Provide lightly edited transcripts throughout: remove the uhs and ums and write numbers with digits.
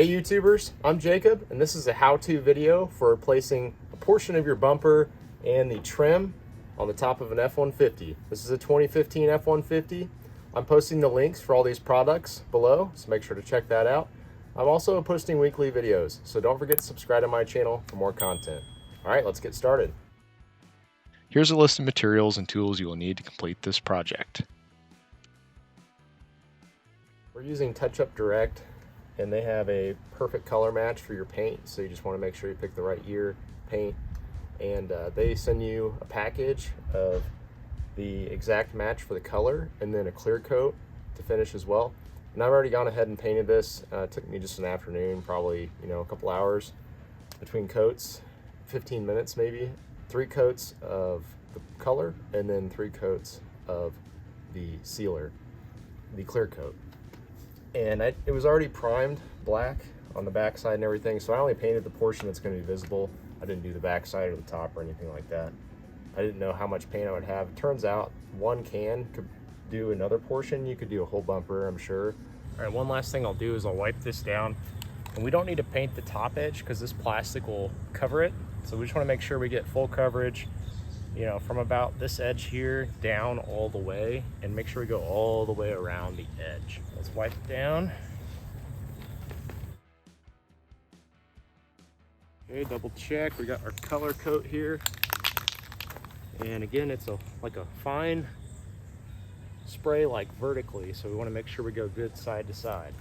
Hey YouTubers, I'm Jacob, and this is a how-to video for replacing a portion of your bumper and the trim on the top of an F-150. This is a 2015 F-150. I'm posting the links for all these products below, so make sure to check that out. I'm also posting weekly videos, so don't forget to subscribe to my channel for more content. All right, let's get started. Here's a list of materials and tools you will need to complete this project. We're using TouchUp Direct, and they have a perfect color match for your paint, so you just want to make sure you pick the right year paint. And they send you a package of the exact match for the color and then a clear coat to finish as well. And I've already gone ahead and painted this. It took me just an afternoon, probably a couple hours between coats, 15 minutes maybe. 3 coats of the color and then 3 coats of the sealer, the clear coat. And it was already primed black on the back side and everything, so I only painted the portion that's going to be visible. I didn't do the back side or the top or anything like that. I didn't know how much paint I would have. It turns out one can could do another portion. You could do a whole bumper, I'm sure. All right, one last thing I'll do is I'll wipe this down. And we don't need to paint the top edge because this plastic will cover it. So we just want to make sure we get full coverage, from about this edge here down all the way, and make sure we go all the way around the edge. Let's wipe it down. Okay, double check. We got our color coat here. And again, it's like a fine spray, like vertically, so we want to make sure we go good side to side.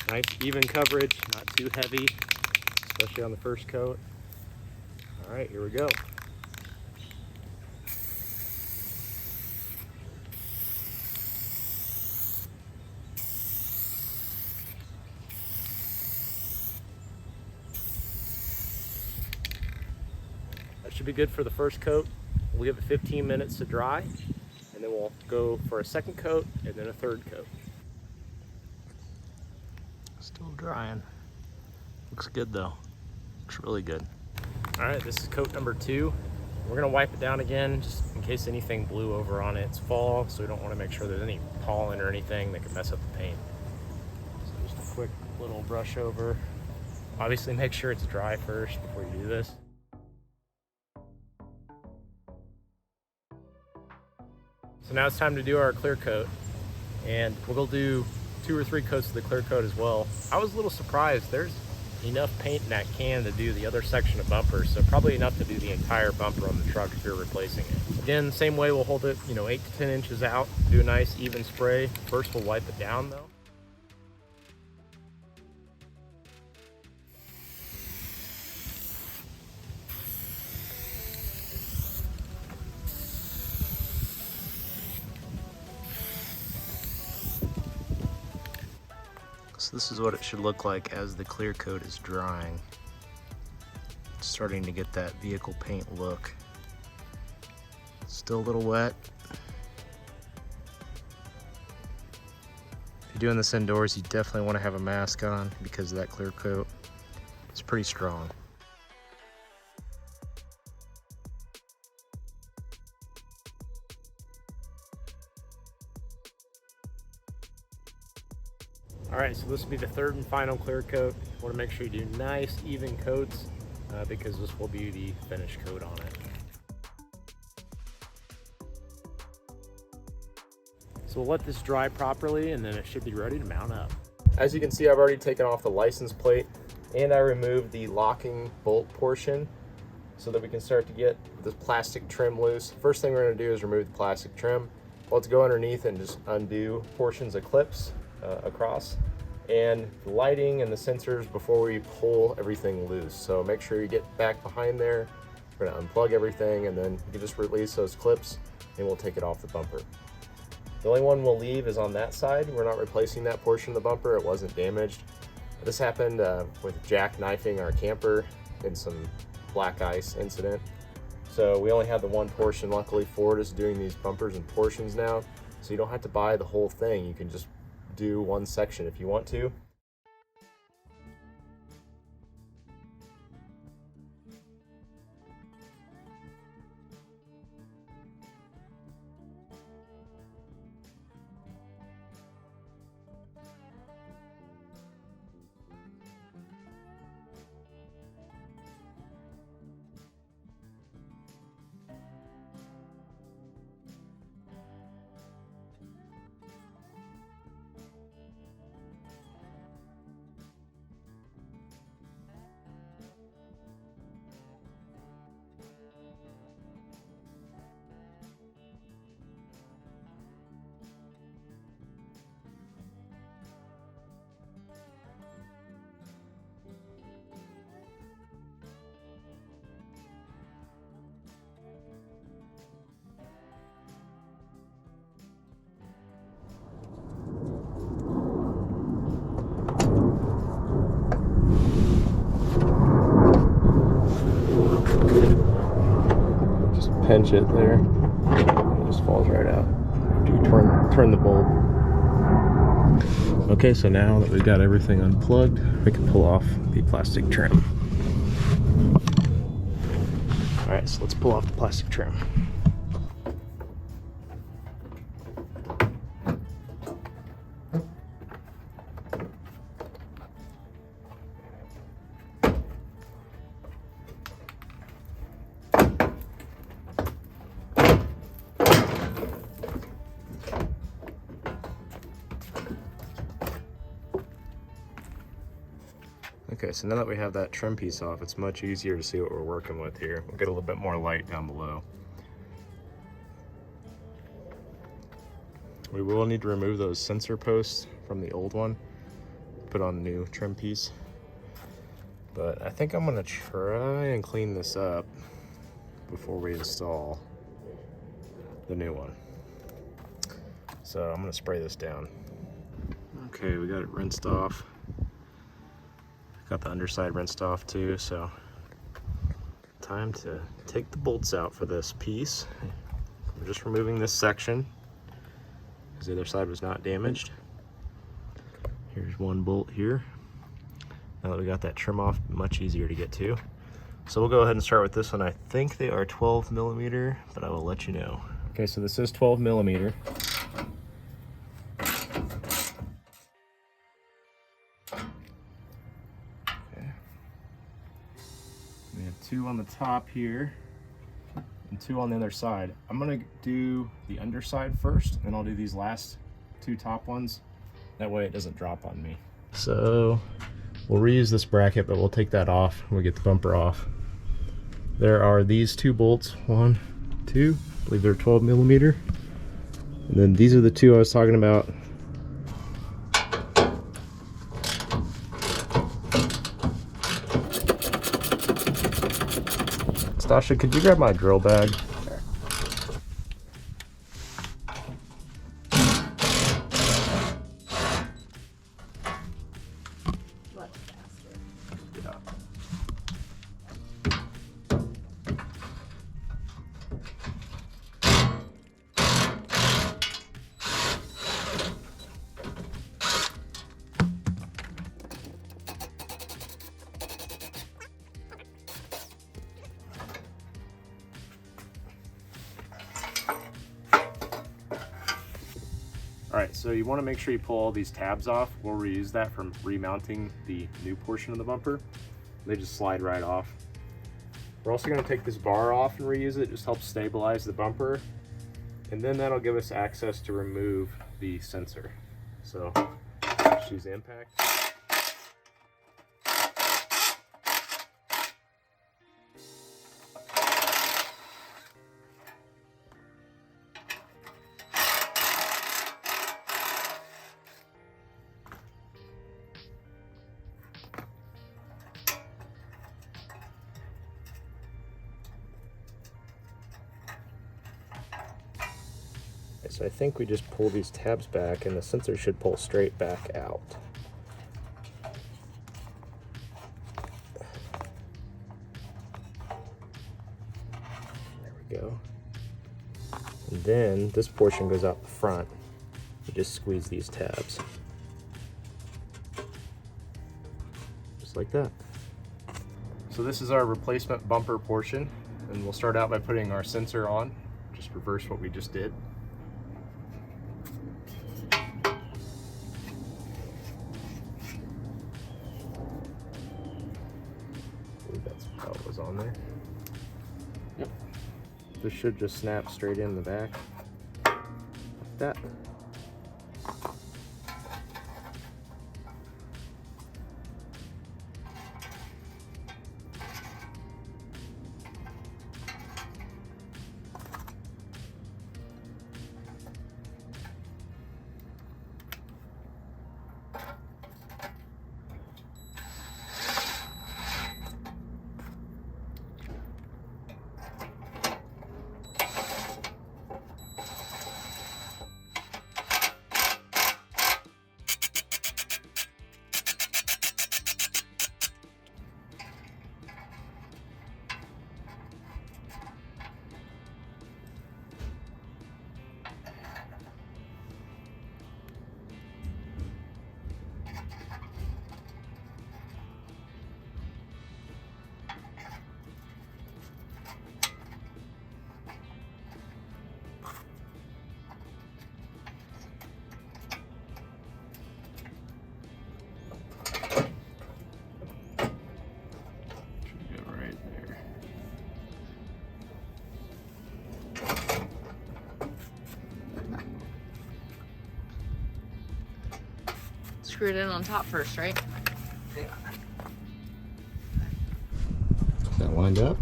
Nice even coverage, not too heavy, especially on the first coat. All right, here we go. That should be good for the first coat. We'll give it 15 minutes to dry, and then we'll go for a second coat and then a third coat. Still drying. Looks good though. Looks really good. All right, this is coat number 2. We're gonna wipe it down again just in case anything blew over on it. It's fall, so we don't want to make sure there's any pollen or anything that could mess up the paint. So just a quick little brush over. Obviously make sure it's dry first before you do this. So now it's time to do our clear coat, and we'll do 2 or 3 coats of the clear coat as well. I was a little surprised. There's enough paint in that can to do the other section of bumper, so probably enough to do the entire bumper on the truck if you're replacing it. Again, same way, we'll hold it 8 to 10 inches out, do a nice even spray. First we'll wipe it down though. So this is what it should look like as the clear coat is drying. It's starting to get that vehicle paint look. Still a little wet. If you're doing this indoors, you definitely want to have a mask on because of that clear coat. It's pretty strong. All right, so this will be the third and final clear coat. You want to make sure you do nice, even coats because this will be the finish coat on it. So we'll let this dry properly, and then it should be ready to mount up. As you can see, I've already taken off the license plate, and I removed the locking bolt portion so that we can start to get this plastic trim loose. First thing we're going to do is remove the plastic trim. Well, let's go underneath and just undo portions of clips across, and the lighting and the sensors before we pull everything loose. So make sure you get back behind there. We're gonna unplug everything, and then you can just release those clips and we'll take it off the bumper. The only one we'll leave is on that side. We're not replacing that portion of the bumper. It wasn't damaged. This happened with jackknifing our camper in some black ice incident. So we only had the one portion. Luckily, Ford is doing these bumpers in portions now, so you don't have to buy the whole thing. You can just do one section if you want to. pinch it there, it just falls right out after you turn the bulb. Okay, so now that we've got everything unplugged, we can pull off the plastic trim. All right, so let's pull off the plastic trim. Okay, so now that we have that trim piece off, it's much easier to see what we're working with here. We'll get a little bit more light down below. We will need to remove those sensor posts from the old one, put on a new trim piece. But I think I'm gonna try and clean this up before we install the new one. So I'm gonna spray this down. Okay, we got it rinsed off. Got the underside rinsed off too, so time to take the bolts out for this piece. We're just removing this section because the other side was not damaged. Here's one bolt here. Now that we got that trim off, much easier to get to. So we'll go ahead and start with this one. I think they are 12 millimeter, but I will let you know. Okay, so this is 12 millimeter. We have two on the top here and two on the other side. I'm gonna do the underside first, and I'll do these last two top ones. That way it doesn't drop on me. So we'll reuse this bracket, but we'll take that off when we get the bumper off. There are these two bolts, 1, 2, I believe they're 12 millimeter. And then these are the two I was talking about. Stasha, could you grab my drill bag? Sure. Much faster. Yeah. All right, so you want to make sure you pull all these tabs off. We'll reuse that from remounting the new portion of the bumper. They just slide right off. We're also going to take this bar off and reuse it. It just helps stabilize the bumper. And then that'll give us access to remove the sensor. So let's use the impact. So I think we just pull these tabs back and the sensor should pull straight back out. There we go. And then this portion goes out the front. You just squeeze these tabs. Just like that. So this is our replacement bumper portion, and we'll start out by putting our sensor on. Just reverse what we just did. That's how it was on there. Yep. This should just snap straight in the back, like that. screw it in on top first, right? Yeah. That lined up.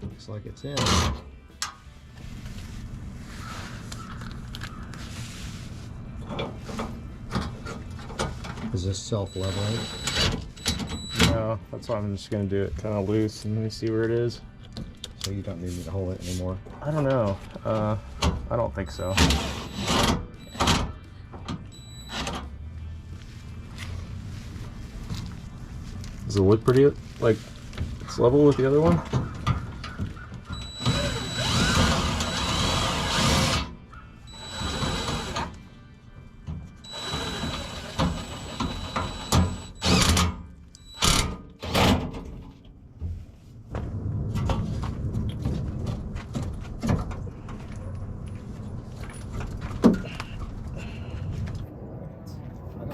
Looks like it's in. Is this self-leveling? No, that's why I'm just gonna do it kind of loose and let me see where it is. So you don't need me to hold it anymore? I don't know. I don't think so. Does it look pretty, like, it's level with the other one?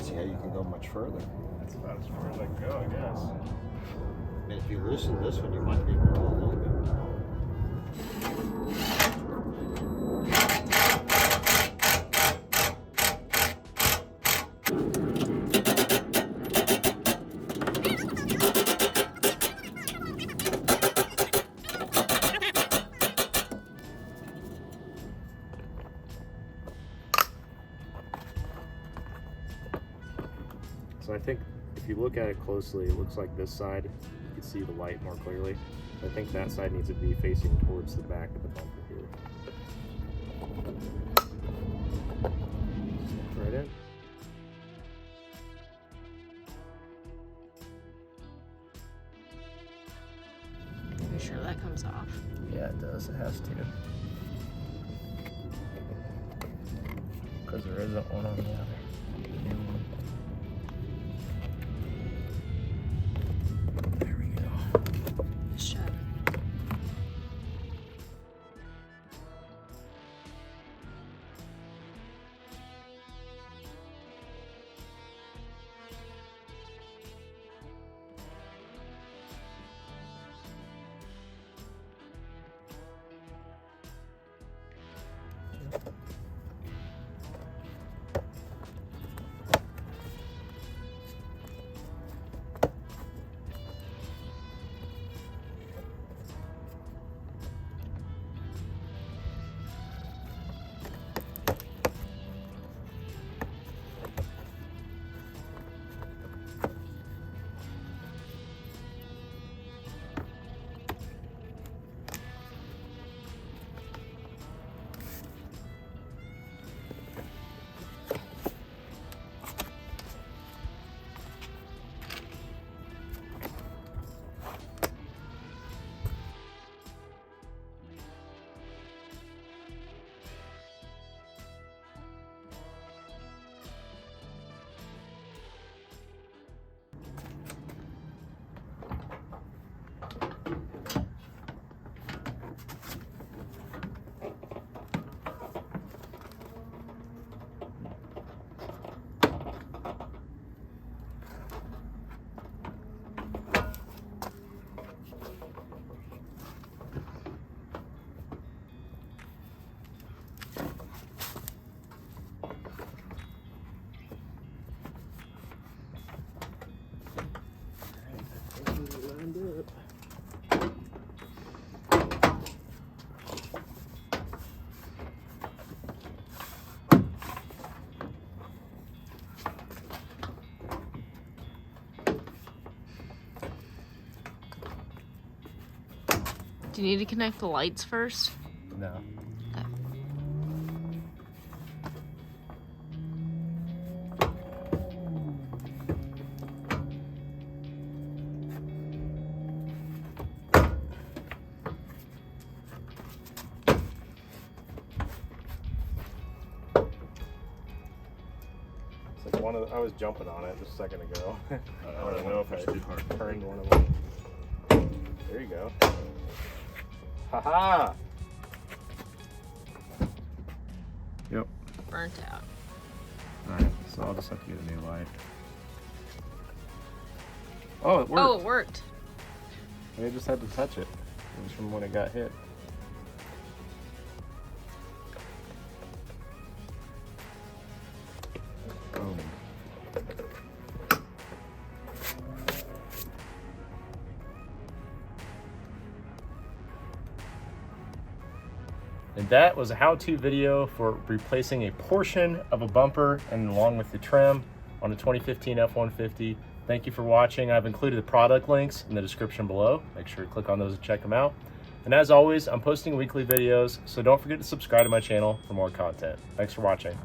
See how you can go much further. That's about as far as I can go, I guess. And if you loosen this one, you might be able to go a little bit. So I think if you look at it closely, it looks like this side, you can see the light more clearly. I think that side needs to be facing towards the back of the bumper here. Right in. You sure that comes off? Yeah, it does. It has to. Because there isn't one on the other. New one. There we go. Shut. Do you need to connect the lights first? No. Okay. It's like one of the, I was jumping on it just a second ago. I don't know if it's too hard. Turned one of them. There you go. Haha! Yep. Burnt out. Alright, so I'll just have to get a new light. Oh, it worked. Oh, it worked. They just had to touch it. It was from when it got hit. Boom. And that was a how-to video for replacing a portion of a bumper and along with the trim on a 2015 F-150. Thank you for watching. I've included the product links in the description below. Make sure to click on those and check them out. And as always, I'm posting weekly videos, so don't forget to subscribe to my channel for more content. Thanks for watching.